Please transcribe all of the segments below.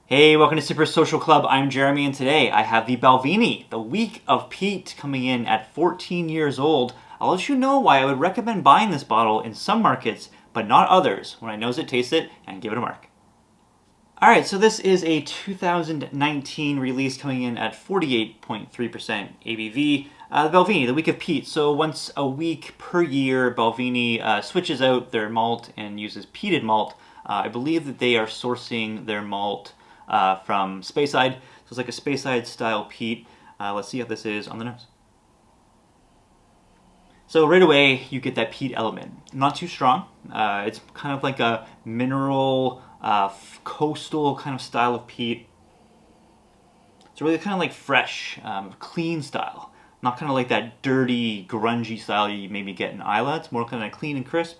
Hey, welcome to Super Social Club. I'm Jeremy, and today I have the Balvenie, the Week of Peat, coming in at 14 years old. I'll let you know why I would recommend buying this bottle in some markets, but not others, when I nose it, taste it, and give it a mark. Alright, so this is a 2019 release coming in at 48.3% ABV. The Balvenie, the Week of Peat. So once a week per year, Balvenie switches out their malt and uses peated malt. I believe that they are sourcing their malt from Speyside. So it's like a Speyside style peat. Let's see how this is on the nose. So right away, you get that peat element. Not too strong. It's kind of like a mineral, coastal kind of style of peat. It's really kind of like fresh, clean style. Not kind of like that dirty, grungy style you maybe get in Isla. It's more kind of clean and crisp.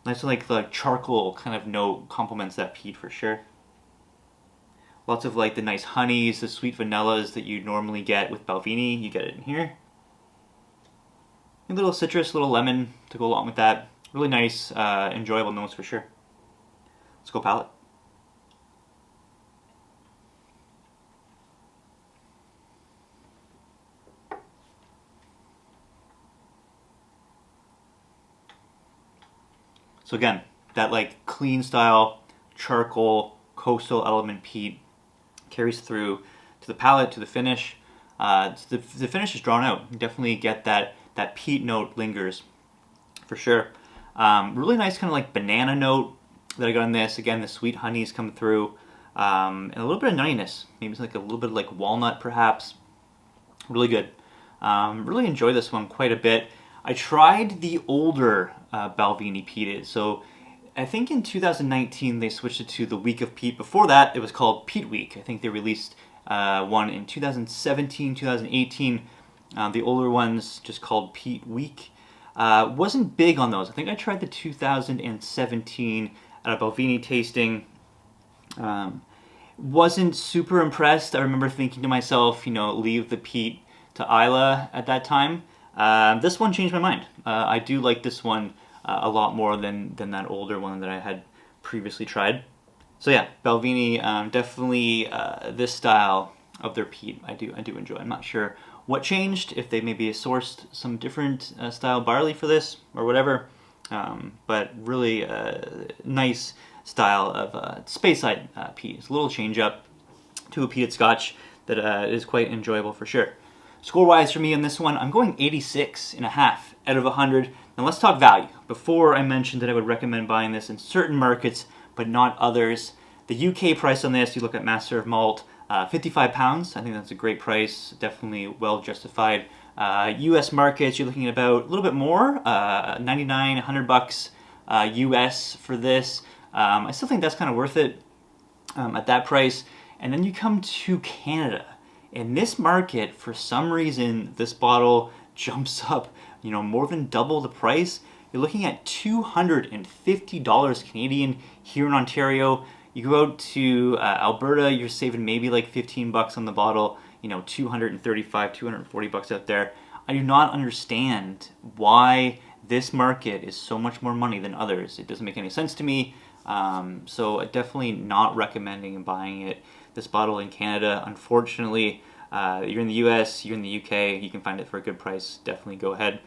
Nice like the charcoal kind of note complements that peat for sure. Lots of like the nice honeys, the sweet vanillas that you normally get with Balvenie. You get it in here. A little citrus, a little lemon to go along with that. Really nice, enjoyable notes for sure. Let's go palate. So again, that like clean style, charcoal, coastal element peat carries through to the palate, to the finish. The finish is drawn out. You definitely get that peat note lingers, for sure. Really nice kind of like banana note that I got in this. Again, the sweet honeys come through. And a little bit of nuttiness. Maybe it's like a little bit of like walnut perhaps. Really good. Really enjoy this one quite a bit. I tried the older Balvenie peated. So I think in 2019 they switched it to the Week of Peat. Before that, it was called Peat Week. I think they released one in 2017, 2018. The older one's just called Peat Week. Wasn't big on those. I think I tried the 2017 at a Balvenie tasting. Wasn't super impressed. I remember thinking to myself, leave the peat to Isla at that time. This one changed my mind. I do like this one a lot more than that older one that I had previously tried. So yeah, Balvenie, definitely this style of their peat I do enjoy. I'm not sure what changed, if they maybe sourced some different style barley for this or whatever, but really nice style of Speyside peat. It's a little change up to a peated Scotch that is quite enjoyable for sure. Score-wise for me on this one, I'm going 86.5 out of 100. Now let's talk value. Before I mentioned that I would recommend buying this in certain markets, but not others. The UK price on this, you look at Master of Malt, £55. I think that's a great price, definitely well justified. US markets, you're looking at about a little bit more, 99, 100 bucks US for this. I still think that's kind of worth it at that price. And then you come to Canada. In this market, for some reason, this bottle jumps up, more than double the price. You're looking at $250 Canadian here in Ontario. You go out to Alberta, you're saving maybe like 15 bucks on the bottle, 235, 240 bucks out there. I do not understand why this market is so much more money than others. It doesn't make any sense to me. So definitely not recommending buying it. This bottle in Canada, unfortunately, you're in the US, you're in the UK, you can find it for a good price. Definitely go ahead.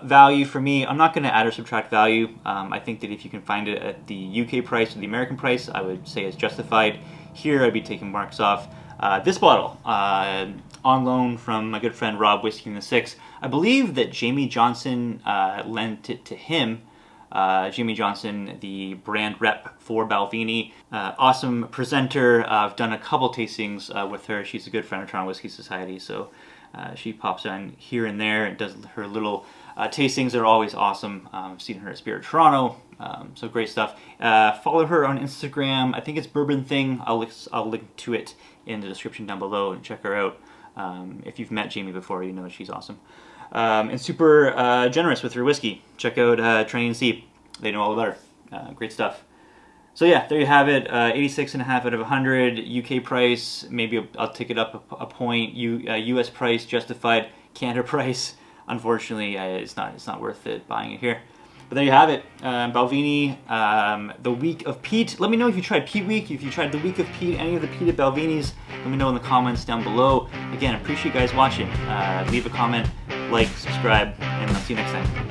Value for me, I'm not going to add or subtract value. I think that if you can find it at the UK price or the American price, I would say it's justified. Here, I'd be taking marks off. This bottle, on loan from my good friend Rob, Whisky in the Six. I believe that Jamie Johnson lent it to him. Jamie Johnson, the brand rep for Balvenie. Awesome presenter. I've done a couple tastings with her. She's a good friend of Toronto Whisky Society, so she pops on here and there and does her little tastings. Are always awesome. I've seen her at Spirit Toronto, so great stuff. Follow her on Instagram. I think it's Bourbon Thing. I'll link to it in the description down below and check her out. If you've met Jamie before, you know she's awesome. And super generous with her whiskey. Check out Train and See. They know all about her. Great stuff. So yeah, there you have it. 86.5 out of 100. UK price, maybe I'll take it up a point. US price justified. Canada price, unfortunately, it's not worth it buying it here. But there you have it, Balvenie, the week of peat. Let me know if you tried Peat Week, if you tried the week of peat, any of the peated Balvenies. Let me know in the comments down below. Again, appreciate you guys watching. Leave a comment, like, subscribe, and I'll see you next time.